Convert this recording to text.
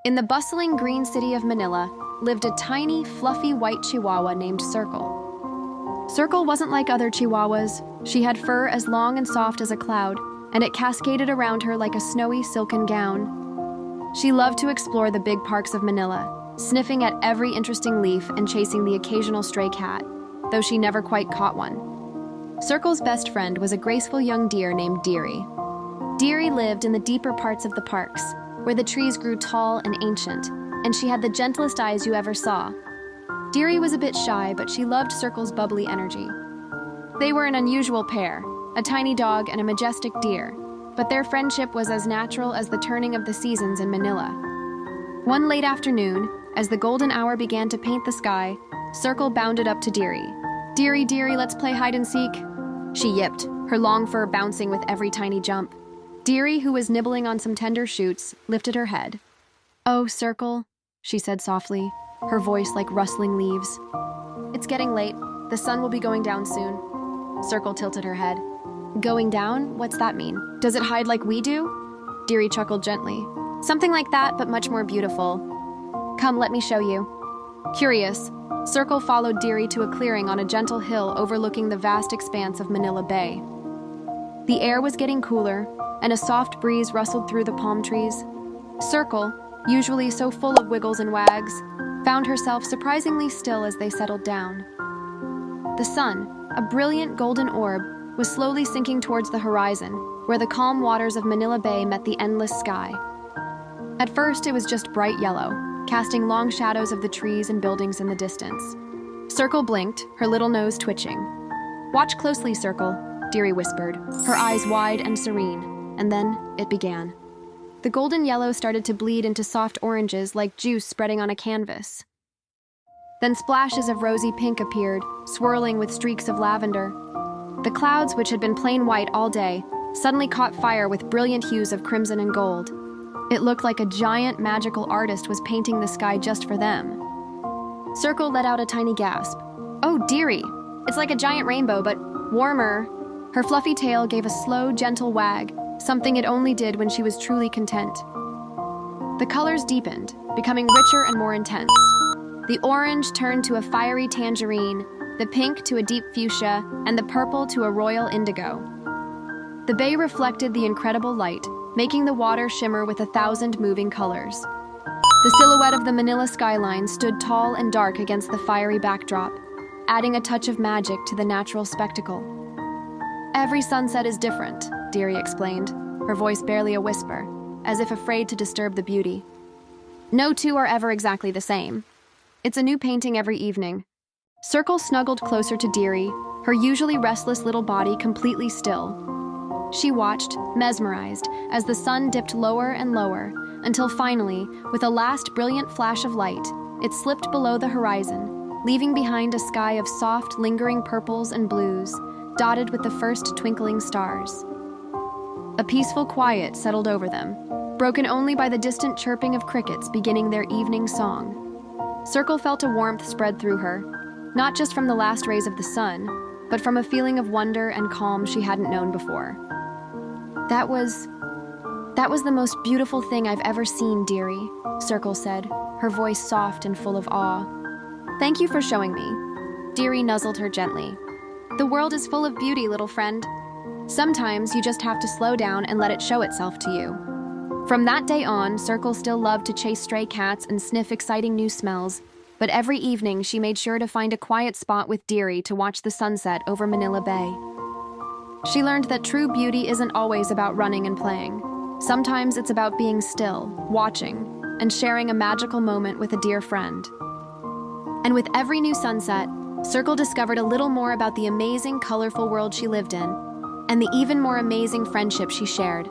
In the bustling green city of Manila lived a tiny, fluffy white chihuahua named Circle. Circle wasn't like other chihuahuas. She had fur as long and soft as a cloud, and it cascaded around her like a snowy silken gown. She loved to explore the big parks of Manila, sniffing at every interesting leaf and chasing the occasional stray cat, though she never quite caught one. Circle's best friend was a graceful young deer named Deary. Deary lived in the deeper parts of the parks, where the trees grew tall and ancient, and she had the gentlest eyes you ever saw. Deary was a bit shy, but she loved Circle's bubbly energy. They were an unusual pair, a tiny dog and a majestic deer, but their friendship was as natural as the turning of the seasons in Manila. One late afternoon, as the golden hour began to paint the sky, Circle bounded up to Deary. "Deary, Deary, let's play hide and seek," she yipped, her long fur bouncing with every tiny jump. Deary, who was nibbling on some tender shoots, lifted her head. "Oh, Circle," she said softly, her voice like rustling leaves. "It's getting late. The sun will be going down soon." Circle tilted her head. "Going down? What's that mean? Does it hide like we do?" Deary chuckled gently. "Something like that, but much more beautiful. Come, let me show you." Curious, Circle followed Deary to a clearing on a gentle hill overlooking the vast expanse of Manila Bay. The air was getting cooler, and a soft breeze rustled through the palm trees. Circle, usually so full of wiggles and wags, found herself surprisingly still as they settled down. The sun, a brilliant golden orb, was slowly sinking towards the horizon, where the calm waters of Manila Bay met the endless sky. At first, it was just bright yellow, casting long shadows of the trees and buildings in the distance. Circle blinked, her little nose twitching. "Watch closely, Circle," Deary whispered, her eyes wide and serene, and then it began. The golden yellow started to bleed into soft oranges like juice spreading on a canvas. Then splashes of rosy pink appeared, swirling with streaks of lavender. The clouds, which had been plain white all day, suddenly caught fire with brilliant hues of crimson and gold. It looked like a giant magical artist was painting the sky just for them. Circle let out a tiny gasp. "Oh, Deary! It's like a giant rainbow, but warmer." Her fluffy tail gave a slow, gentle wag, something it only did when she was truly content. The colors deepened, becoming richer and more intense. The orange turned to a fiery tangerine, the pink to a deep fuchsia, and the purple to a royal indigo. The bay reflected the incredible light, making the water shimmer with 1,000 moving colors. The silhouette of the Manila skyline stood tall and dark against the fiery backdrop, adding a touch of magic to the natural spectacle. "Every sunset is different," Deary explained, her voice barely a whisper, as if afraid to disturb the beauty. "No two are ever exactly the same. It's a new painting every evening." Circle snuggled closer to Deary, her usually restless little body completely still. She watched, mesmerized, as the sun dipped lower and lower, until finally, with a last brilliant flash of light, it slipped below the horizon, leaving behind a sky of soft, lingering purples and blues, dotted with the first twinkling stars. A peaceful quiet settled over them, broken only by the distant chirping of crickets beginning their evening song. Circle felt a warmth spread through her, not just from the last rays of the sun, but from a feeling of wonder and calm she hadn't known before. That was the most beautiful thing I've ever seen, Deary," Circle said, her voice soft and full of awe. "Thank you for showing me." Deary nuzzled her gently. "The world is full of beauty, little friend. Sometimes you just have to slow down and let it show itself to you." From that day on, Circle still loved to chase stray cats and sniff exciting new smells, but every evening she made sure to find a quiet spot with Deary to watch the sunset over Manila Bay. She learned that true beauty isn't always about running and playing. Sometimes it's about being still, watching, and sharing a magical moment with a dear friend. And with every new sunset, Circle discovered a little more about the amazing, colorful world she lived in, and the even more amazing friendship she shared.